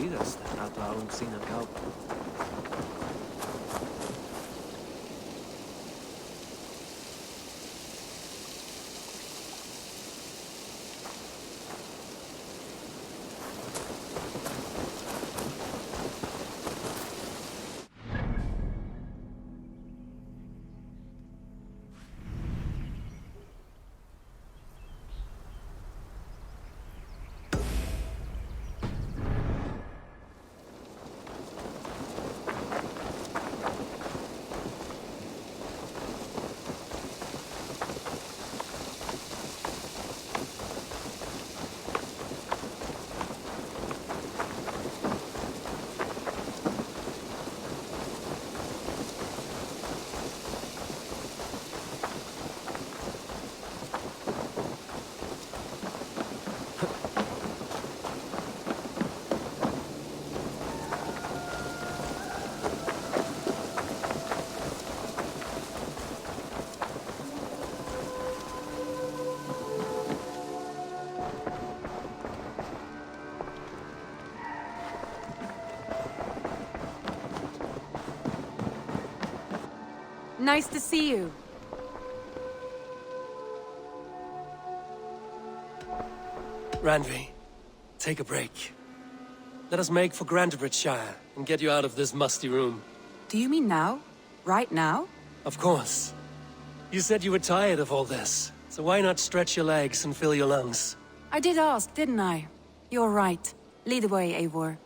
conocidas de rato aún sin acabo. Nice to see you. Randvi, take a break. Let us make for Grantebridgeshire and get you out of this musty room. Do you mean now? Right now? Of course. You said you were tired of all this, so why not stretch your legs and fill your lungs? I did ask, didn't I? You're right. Lead the way, Eivor.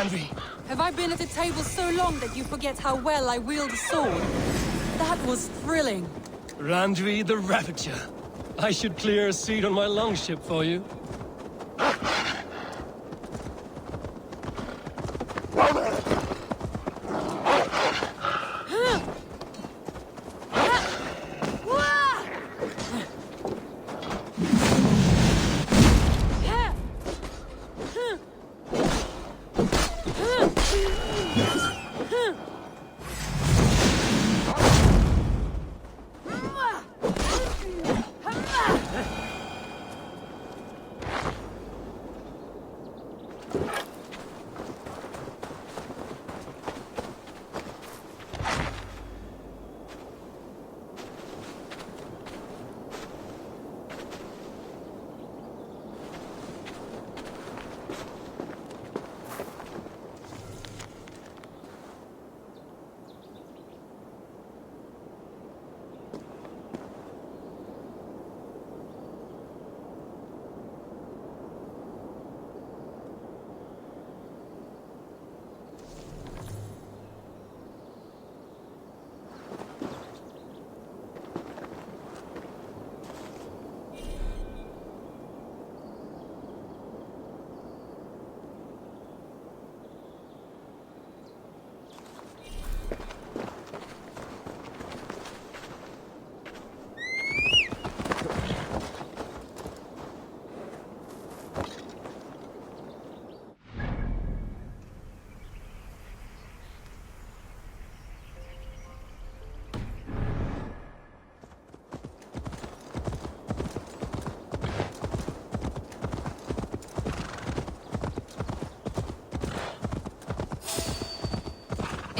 Randvi. Have I been at the table so long that you forget how well I wield a sword? That was thrilling. Randvi the Ravager. I should clear a seat on my longship for you.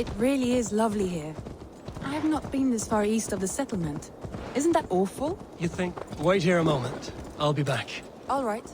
It really is lovely here. I have not been this far east of the settlement. Isn't that awful? You think? Wait here a moment. I'll be back. All right.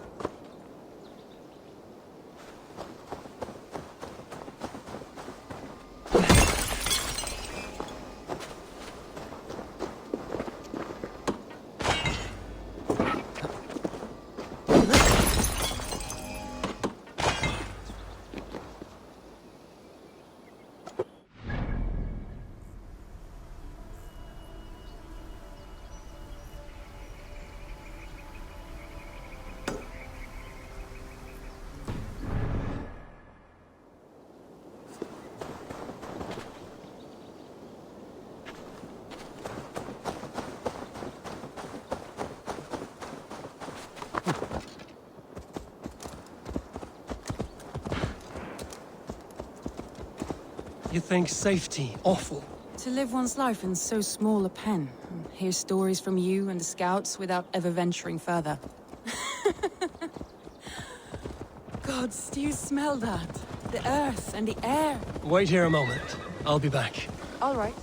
You think safety awful? To live one's life in so small a pen, and hear stories from you and the scouts without ever venturing further. Gods, do you smell that? The earth and the air. Wait here a moment. I'll be back. All right.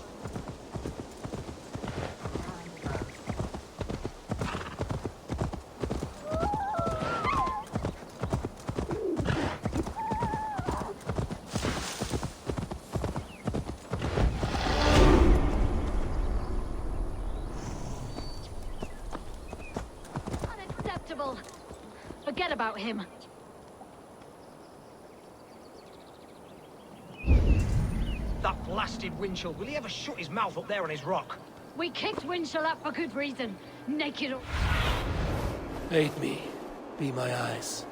Unacceptable. Forget about him. That blasted Winchell, will he ever shut his mouth up there on his rock? We kicked Winchell out for good reason. Naked. Aid me. Be my eyes.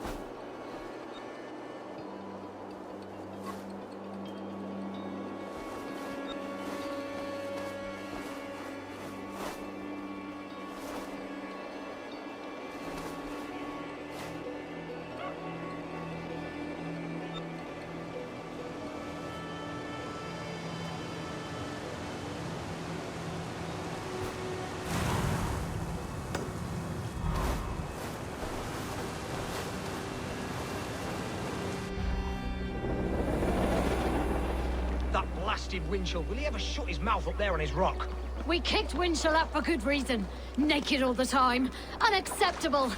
That blasted Winchell, will he ever shut his mouth up there on his rock? We kicked Winchell out for good reason. Naked all the time. Unacceptable.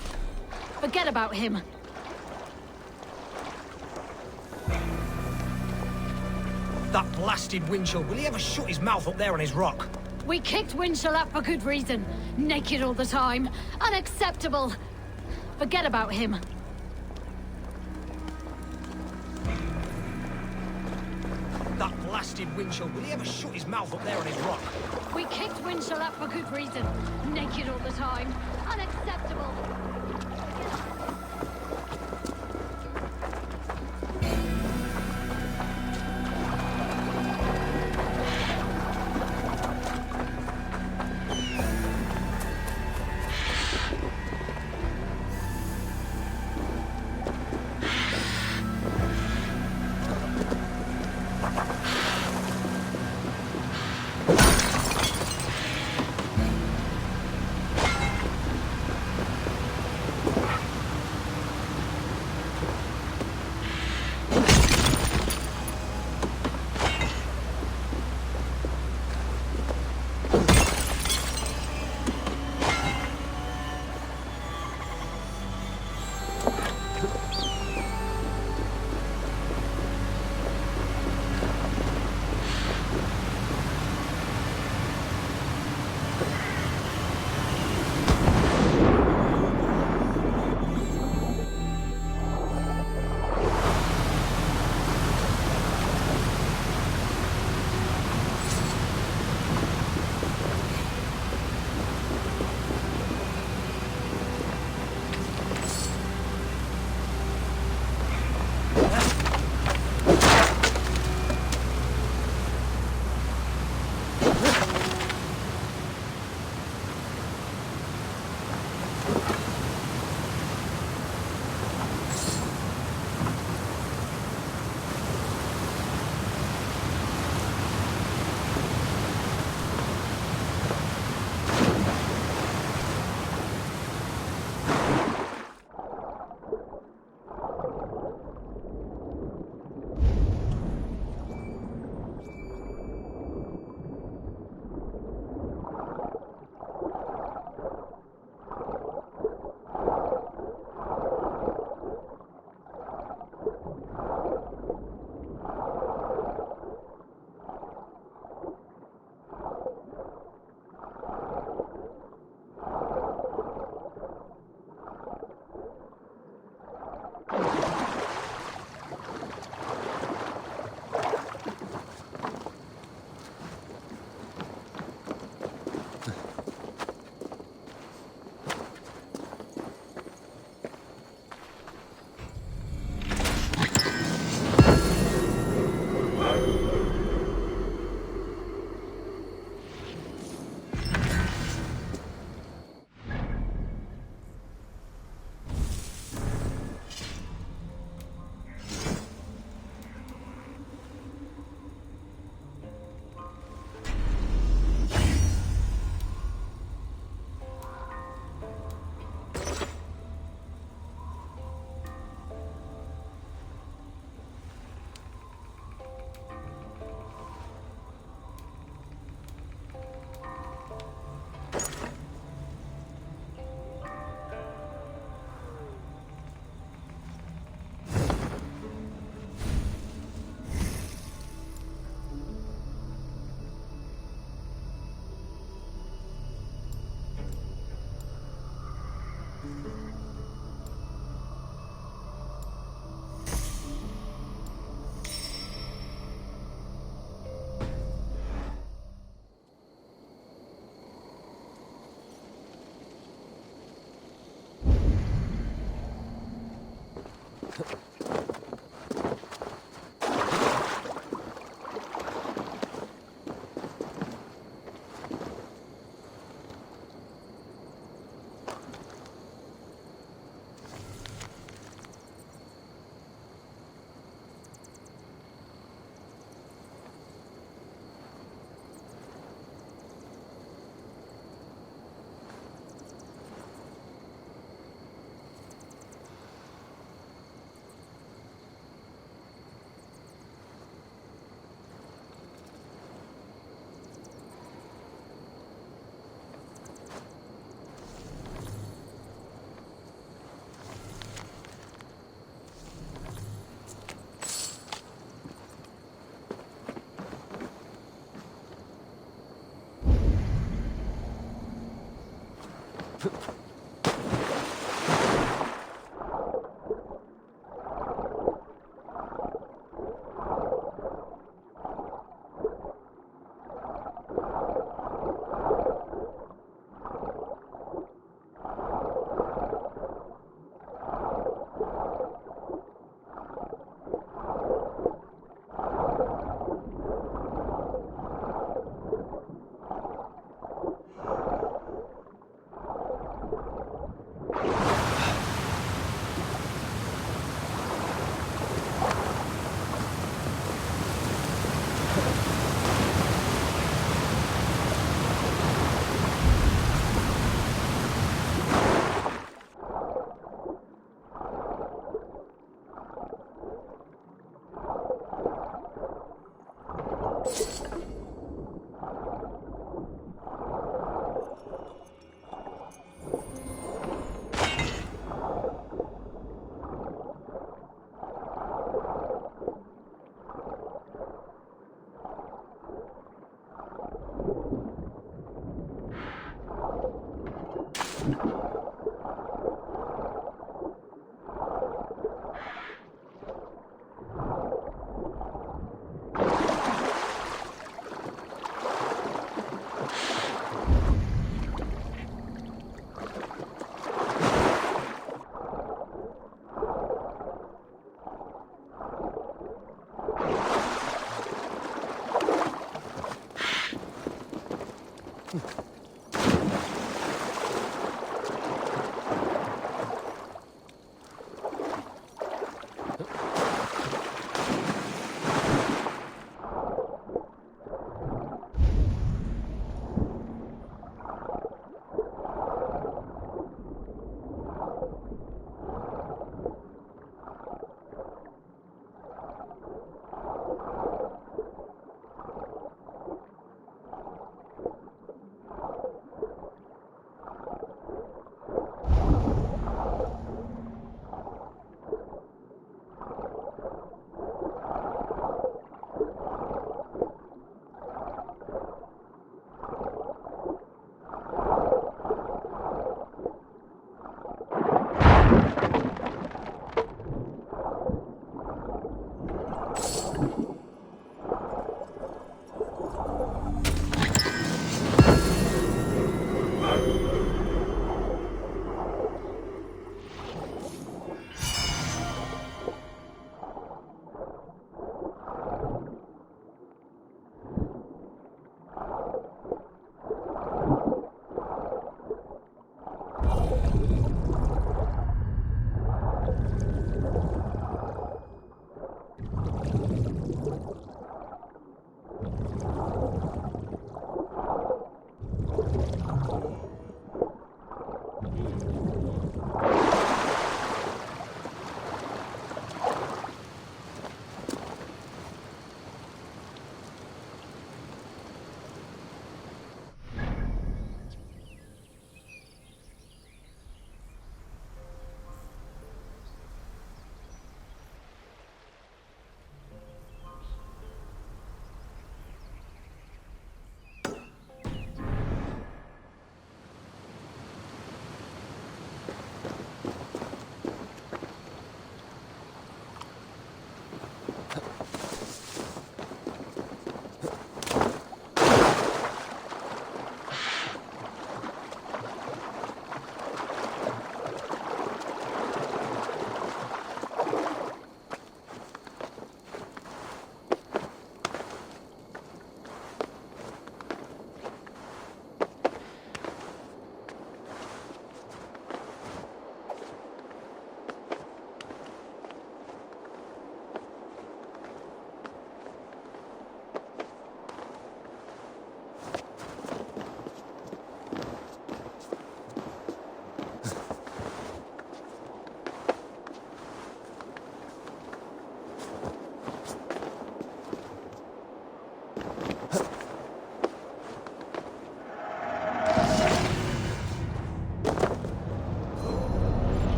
Forget about him. That blasted Winchell, will he ever shut his mouth up there on his rock? We kicked Winchell out for good reason. Naked all the time. Unacceptable. Forget about him. That blasted Winchell, will he ever shut his mouth up there on his rock? We kicked Winchell out for good reason. Naked all the time. Unacceptable.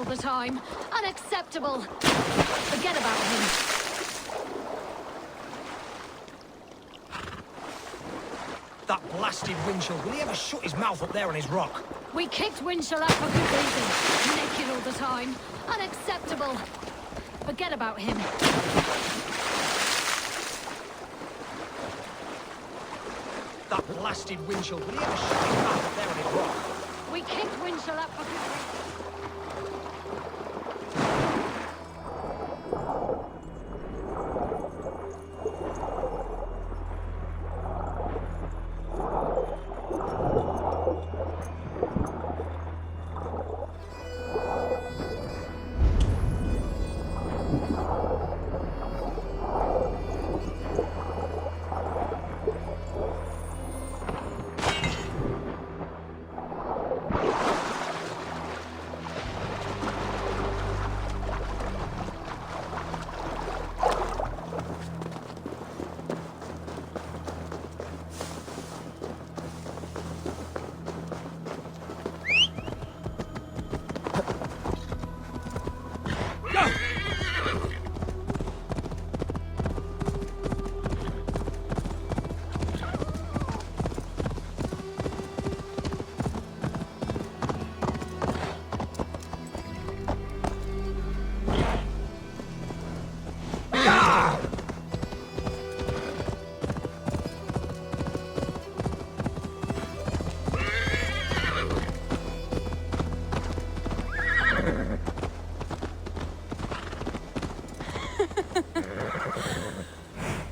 the time. Unacceptable. Forget about him. That blasted Winchell, will he ever shut his mouth up there on his rock? We kicked Winchell out for good reason. Naked all the time. Unacceptable. Forget about him. That blasted Winchell, will he ever shut his mouth up there on his rock? We kicked Winchell out for good reason.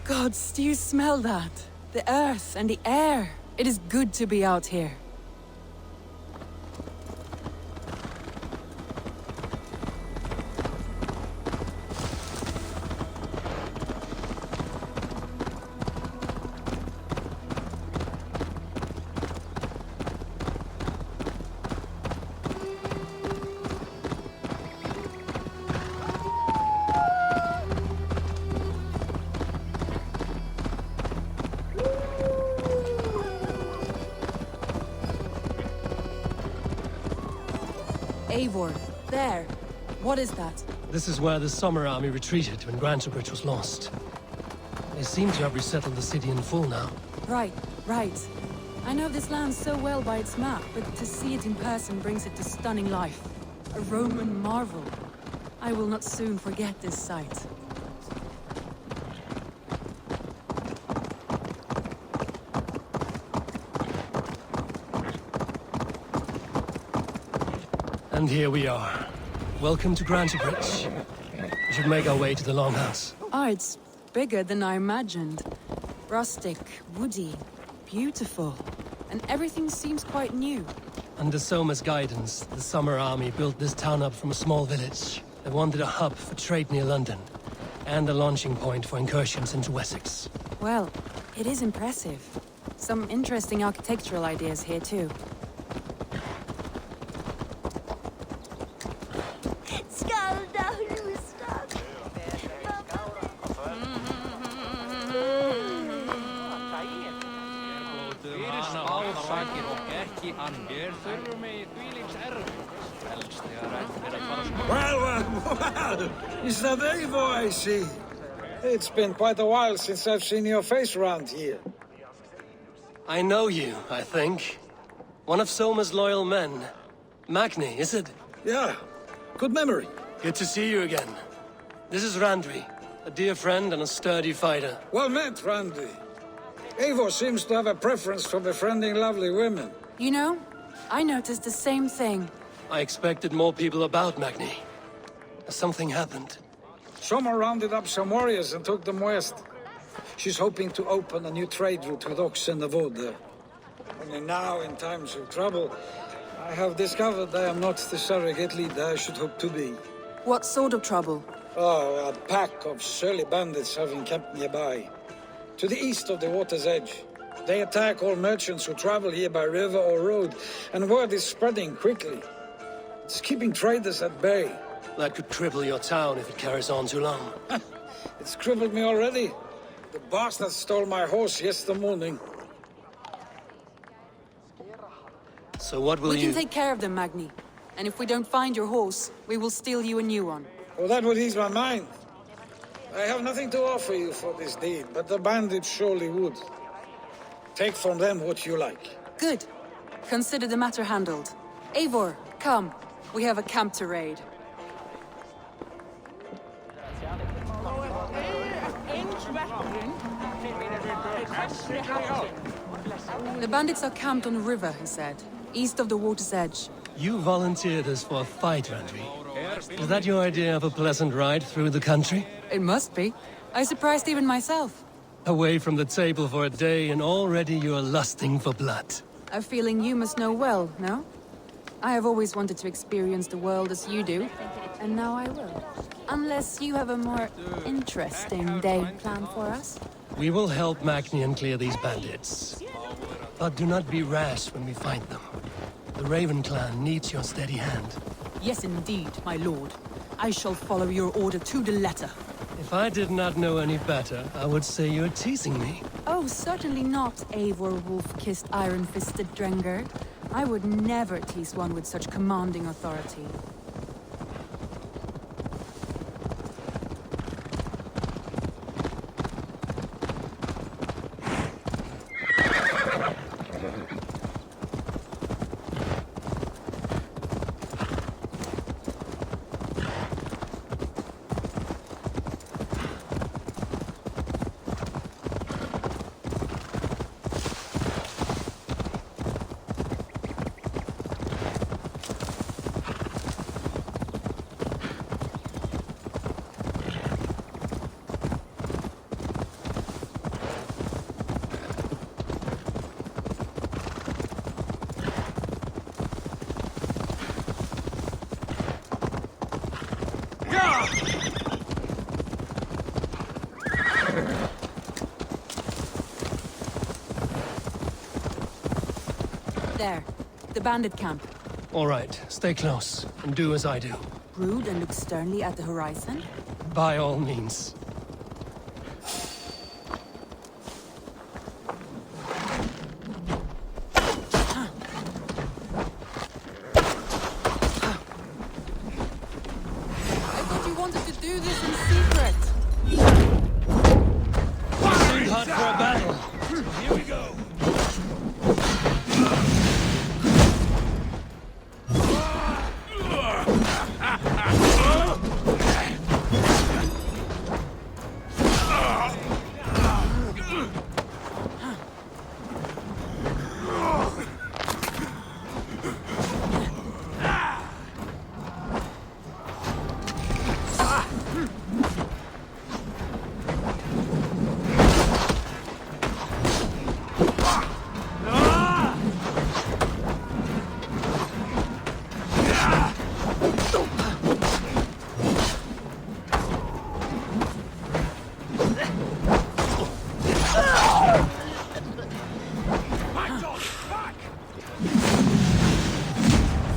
Gods, do you smell that? The earth and the air. It is good to be out here. Eivor, there. What is that? This is where the Summer Army retreated when Grantebridge was lost. They seem to have resettled the city in full now. Right. I know this land so well by its map, but to see it in person brings it to stunning life. A Roman marvel. I will not soon forget this sight. And here we are. Welcome to Grantebridge. We should make our way to the Longhouse. Ah, it's bigger than I imagined. Rustic, woody, beautiful. And everything seems quite new. Under Soma's guidance, the Summer Army built this town up from a small village. They wanted a hub for trade near London, and a launching point for incursions into Wessex. Well, it is impressive. Some interesting architectural ideas here too. Well, is that Eivor I see? It's been quite a while since I've seen your face around here. I know you, I think. One of Soma's loyal men. Magni, is it? Yeah, good memory. Good to see you again. This is Randvi, a dear friend and a sturdy fighter. Well met, Randy. Eivor seems to have a preference for befriending lovely women. You know, I noticed the same thing. I expected more people about Magni. Something happened. Soma rounded up some warriors and took them west. She's hoping to open a new trade route with Ox and the Wood there. Only now, in times of trouble, I have discovered I am not the surrogate leader I should hope to be. What sort of trouble? Oh, a pack of surly bandits have encamped nearby. To the east of the water's edge. They attack all merchants who travel here by river or road, and word is spreading quickly. It's keeping traders at bay. That could cripple your town if it carries on too long. It's crippled me already. The bastard stole my horse yesterday morning. So what will We you... can take care of them, Magni. And if we don't find your horse, we will steal you a new one. Well, that would ease my mind. I have nothing to offer you for this deed, but the bandits surely would. Take from them what you like. Good. Consider the matter handled. Eivor, come. We have a camp to raid. The bandits are camped on a river, he said, east of the water's edge. You volunteered us for a fight, Randvi. Is that your idea of a pleasant ride through the country? It must be. I surprised even myself. Away from the table for a day and already you're lusting for blood. A feeling you must know well, no? I have always wanted to experience the world as you do, and now I will. Unless you have a more interesting day planned for us. We will help Magnian clear these bandits. But do not be rash when we find them. The Raven clan needs your steady hand. Yes, indeed, my lord. I shall follow your order to the letter. If I did not know any better, I would say you're teasing me. Oh, certainly not, Eivor wolf-kissed iron-fisted Drenger. I would never tease one with such commanding authority. There, the bandit camp. All right, stay close and do as I do. Brood and look sternly at the horizon. By all means. I thought you wanted to do this in secret. Too hot for a battle. Here we go.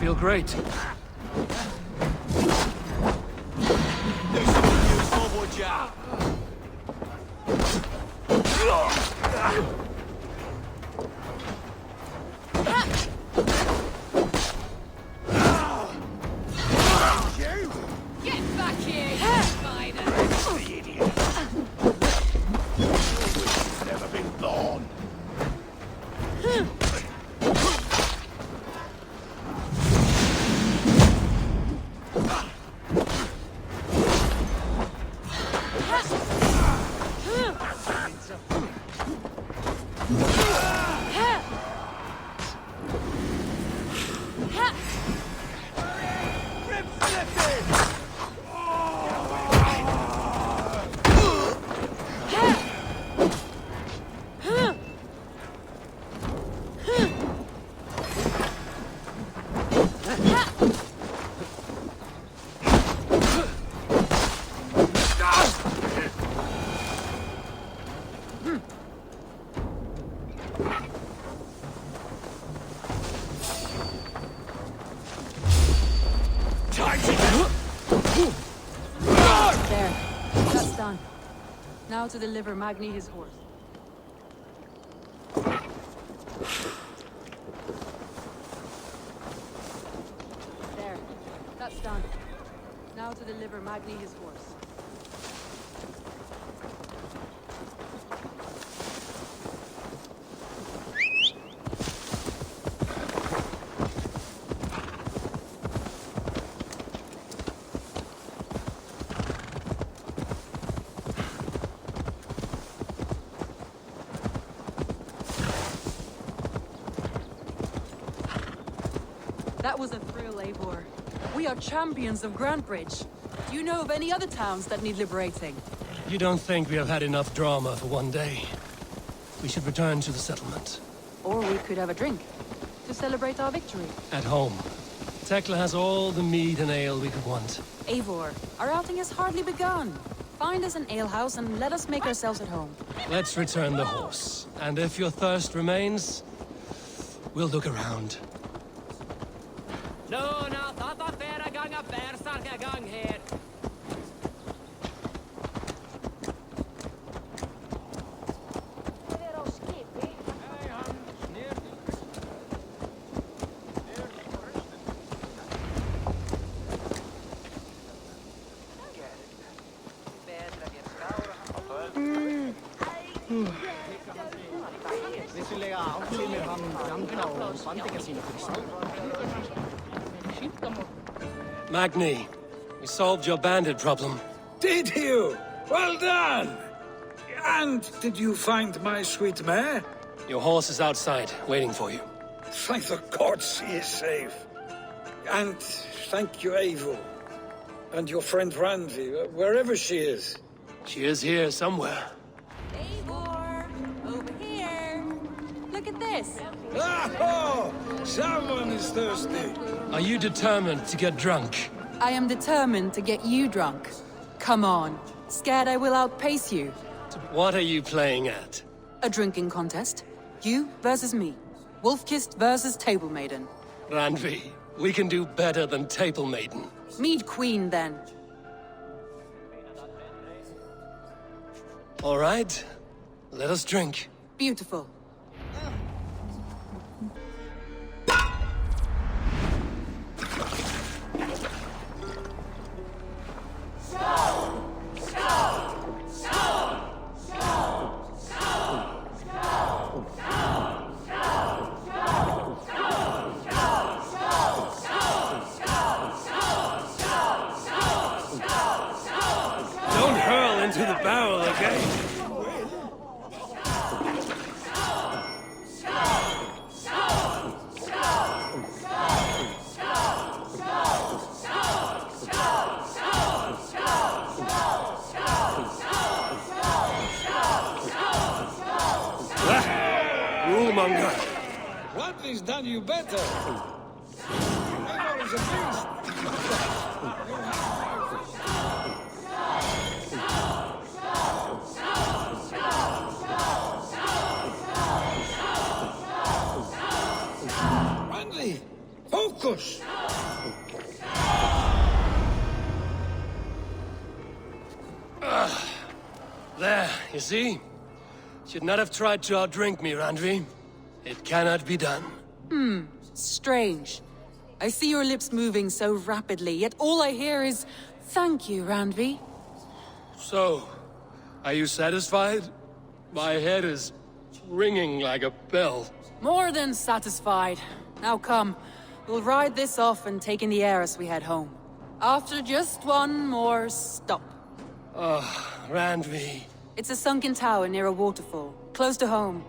Feel great. Get back here, you spider! The idiot. Never been born. There, that's done. Now to deliver Magni his horse. There, how to deliver Magni his horse. That was a thrill, Eivor. We are champions of Grantbridge. Do you know of any other towns that need liberating? You don't think we have had enough drama for one day? We should return to the settlement. Or we could have a drink, to celebrate our victory. At home. Tekla has all the mead and ale we could want. Eivor, our outing has hardly begun. Find us an alehouse and let us make ourselves at home. Let's return the horse. And if your thirst remains, we'll look around. No, thata fer a gang a bersark a gang her. Magni, we solved your bandit problem. Did you? Well done! And did you find my sweet mare? Your horse is outside, waiting for you. Thank the gods he is safe. And thank you, Eivor. And your friend Randvi, wherever she is. She is here somewhere. Eivor, over here. Look at this. Oh, someone is thirsty. Are you determined to get drunk? I am determined to get you drunk. Come on. Scared I will outpace you. What are you playing at? A drinking contest. You versus me. Wolf-kissed versus Table Maiden. Randvi, we can do better than Table Maiden. Mead Queen, then. All right, let us drink. Beautiful. Don't hurl into the barrel again. Rulemonger. Randvi's done you better. Eivor is a beast. Randvi, focus! There, you see? Should not have tried to outdrink me, Randvi. It cannot be done. Strange. I see your lips moving so rapidly, yet all I hear is, "Thank you, Randvi." So, are you satisfied? My head is ringing like a bell. More than satisfied. Now come, we'll ride this off and take in the air as we head home. After just one more stop. Randvi. It's a sunken tower near a waterfall, close to home.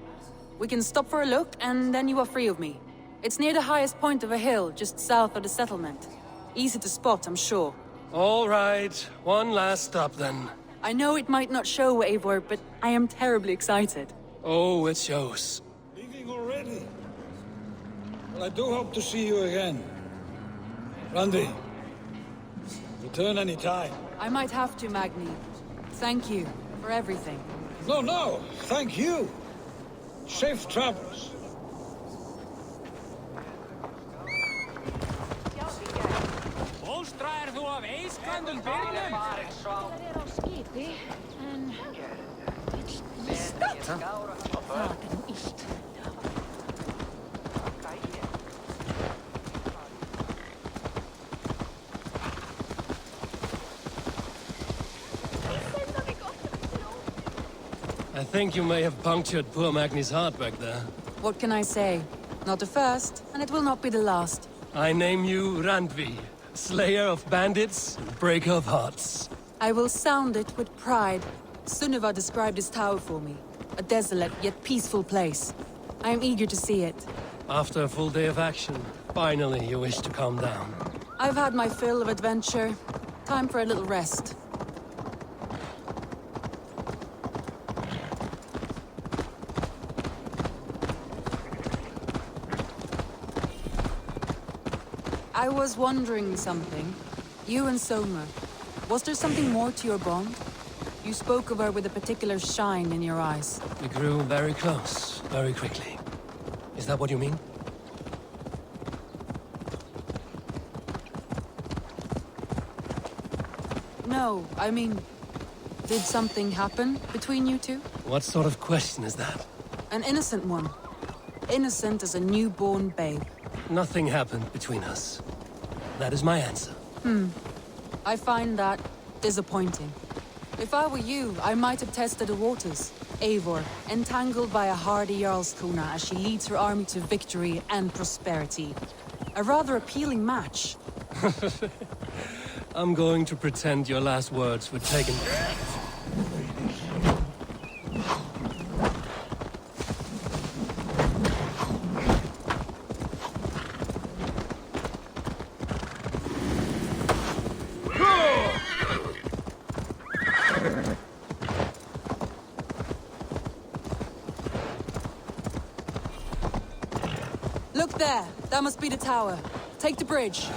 We can stop for a look, and then you are free of me. It's near the highest point of a hill, just south of the settlement. Easy to spot, I'm sure. All right, one last stop then. I know it might not show, Eivor, but I am terribly excited. Oh, it shows. Leaving already? Well, I do hope to see you again. Randvi, return any time. I might have to, Magni. Thank you for everything. No, thank you. Safe travels. Óstraðir þú af eiskandum byrjunum? Það á skipi, en... Það er nú illt. I think you may have punctured poor Magni's heart back there. What can I say? Not the first, and it will not be the last. I name you Randvi, slayer of bandits and breaker of hearts. I will sound it with pride. Sunniva described his tower for me. A desolate yet peaceful place. I am eager to see it. After a full day of action, finally you wish to calm down. I've had my fill of adventure. Time for a little rest. I was wondering something. You and Soma, was there something more to your bond? You spoke of her with a particular shine in your eyes. We grew very close, very quickly. Is that what you mean? No, I mean, did something happen between you two? What sort of question is that? An innocent one. Innocent as a newborn babe. Nothing happened between us. That is my answer. I find that disappointing. If I were you, I might have tested the waters. Eivor, entangled by a hardy Jarlskona as she leads her army to victory and prosperity. A rather appealing match. I'm going to pretend your last words were taken. Look there! That must be the tower. Take the bridge.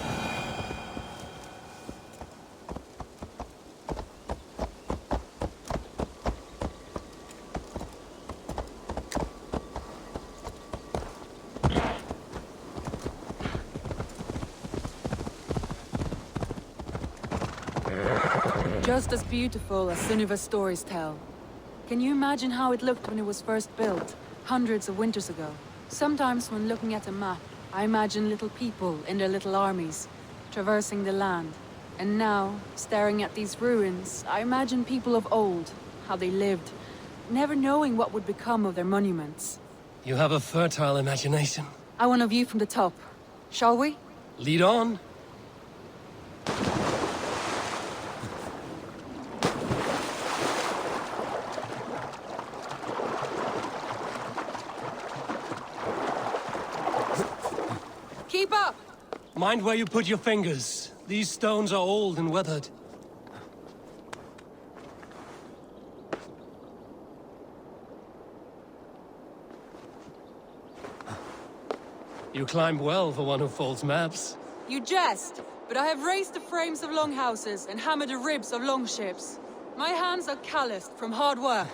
Just as beautiful as Sunniva's stories tell. Can you imagine how it looked when it was first built, hundreds of winters ago? Sometimes when looking at a map, I imagine little people in their little armies, traversing the land. And now, staring at these ruins, I imagine people of old, how they lived, never knowing what would become of their monuments. You have a fertile imagination. I want a view from the top. Shall we? Lead on. Keep up! Mind where you put your fingers. These stones are old and weathered. You climb well for one who folds maps. You jest, but I have raised the frames of longhouses and hammered the ribs of longships. My hands are calloused from hard work.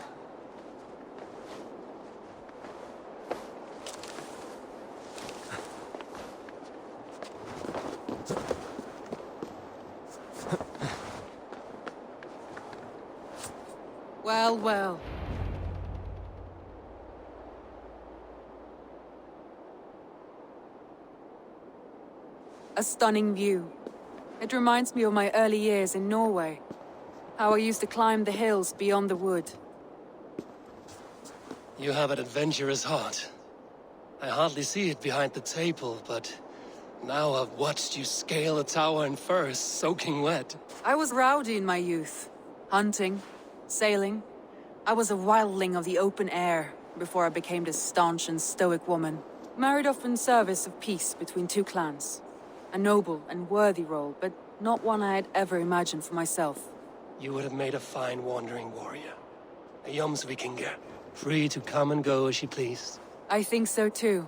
Well, well. A stunning view. It reminds me of my early years in Norway. How I used to climb the hills beyond the wood. You have an adventurous heart. I hardly see it behind the table, but now I've watched you scale a tower in furs, soaking wet. I was rowdy in my youth. Hunting, sailing. I was a wildling of the open air before I became this staunch and stoic woman. Married off in service of peace between two clans. A noble and worthy role, but not one I had ever imagined for myself. You would have made a fine wandering warrior. A Jomsvikinger, free to come and go as she pleased. I think so too.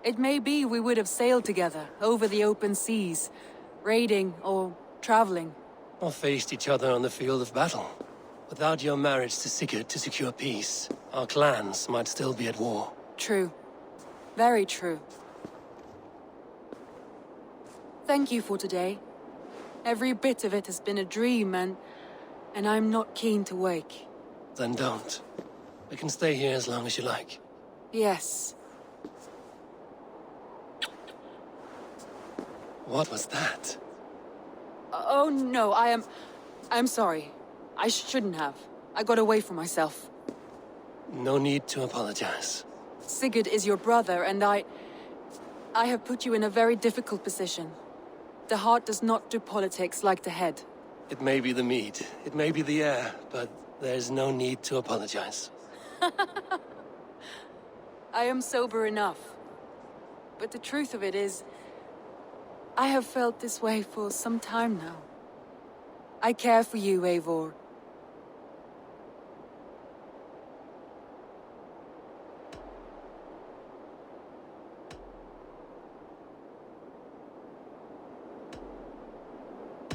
It may be we would have sailed together over the open seas, raiding or traveling. Or faced each other on the field of battle. Without your marriage to Sigurd to secure peace, our clans might still be at war. True. Very true. Thank you for today. Every bit of it has been a dream, and I'm not keen to wake. Then don't. We can stay here as long as you like. Yes. What was that? Oh no, I'm sorry. I shouldn't have. I got away from myself. No need to apologize. Sigurd is your brother, and I have put you in a very difficult position. The heart does not do politics like the head. It may be the meat, it may be the air, but there's no need to apologize. I am sober enough. But the truth of it is, I have felt this way for some time now. I care for you, Eivor.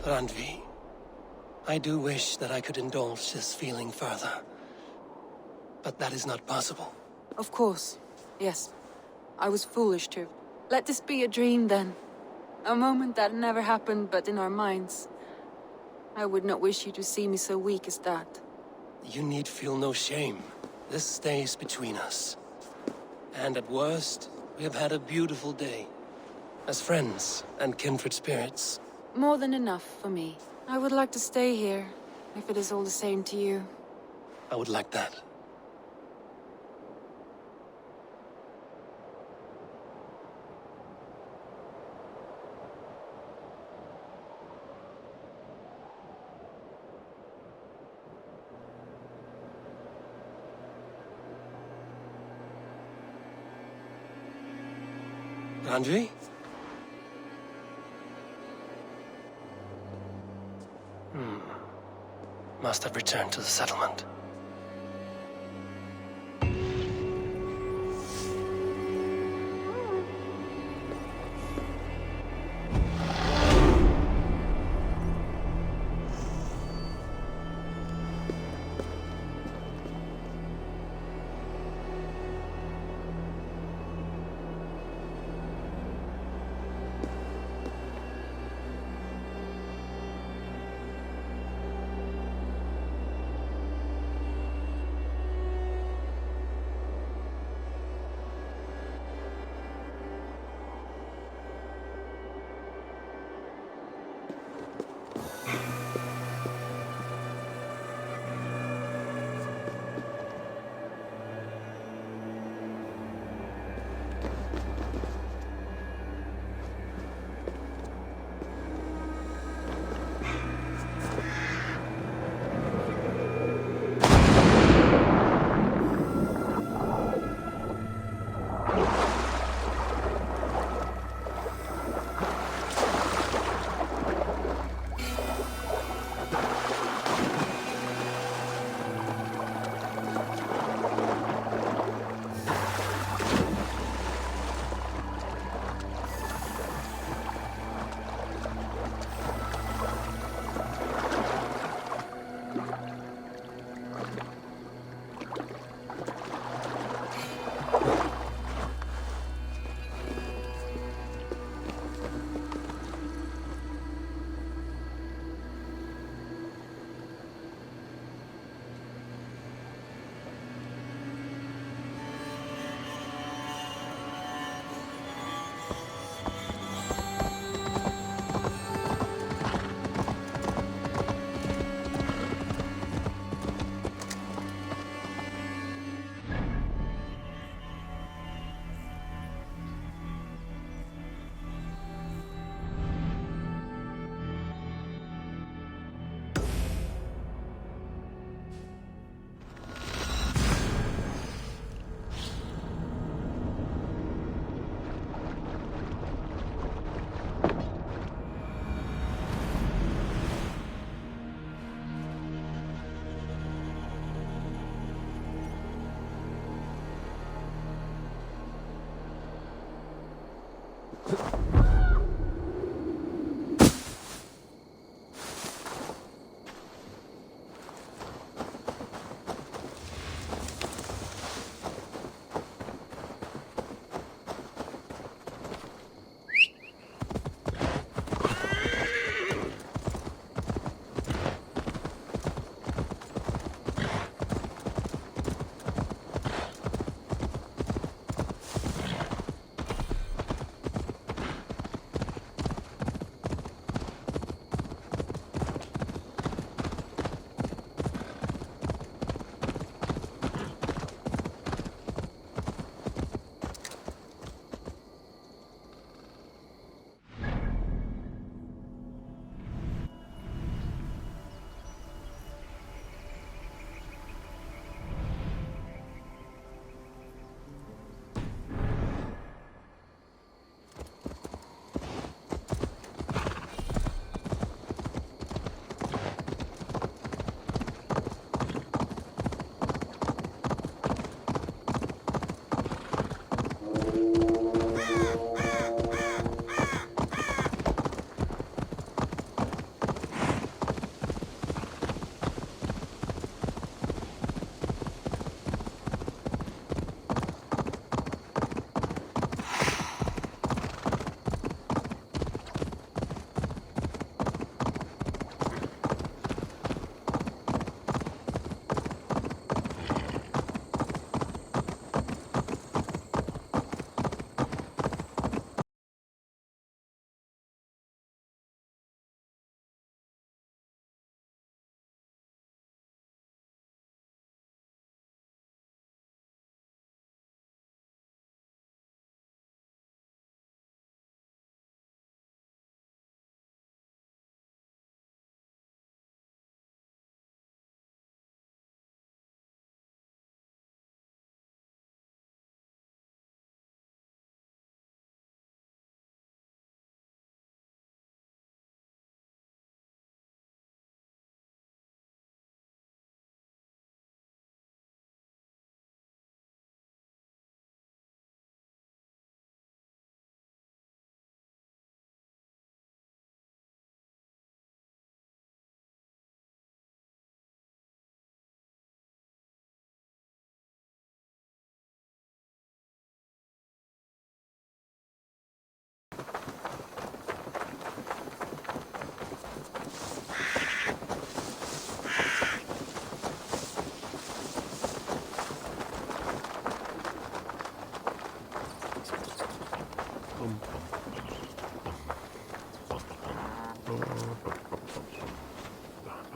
Randvi, I do wish that I could indulge this feeling further. But that is not possible. Of course, yes. I was foolish to. Let this be a dream, then. A moment that never happened but in our minds. I would not wish you to see me so weak as that. You need feel no shame. This stays between us. And at worst, we have had a beautiful day. As friends and kindred spirits. More than enough for me. I would like to stay here, if it is all the same to you. I would like that. Randvi? Must have returned to the settlement.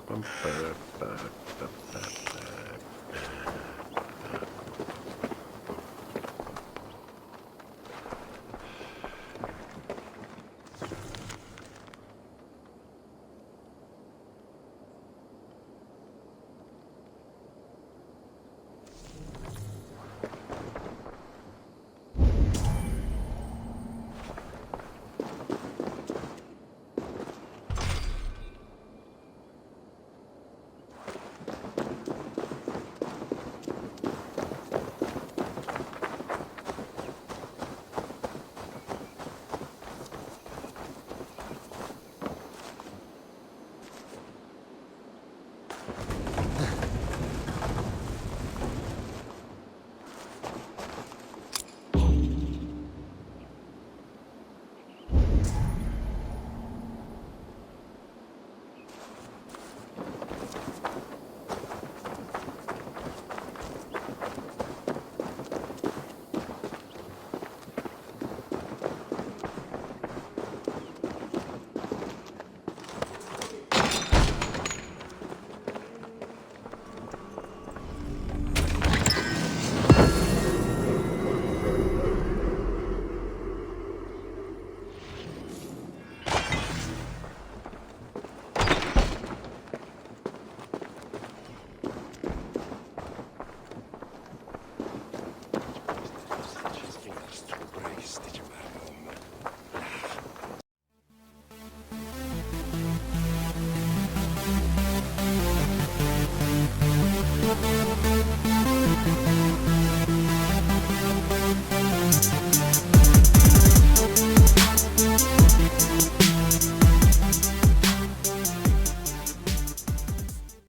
bum, ba, ba, ba, ba, ba.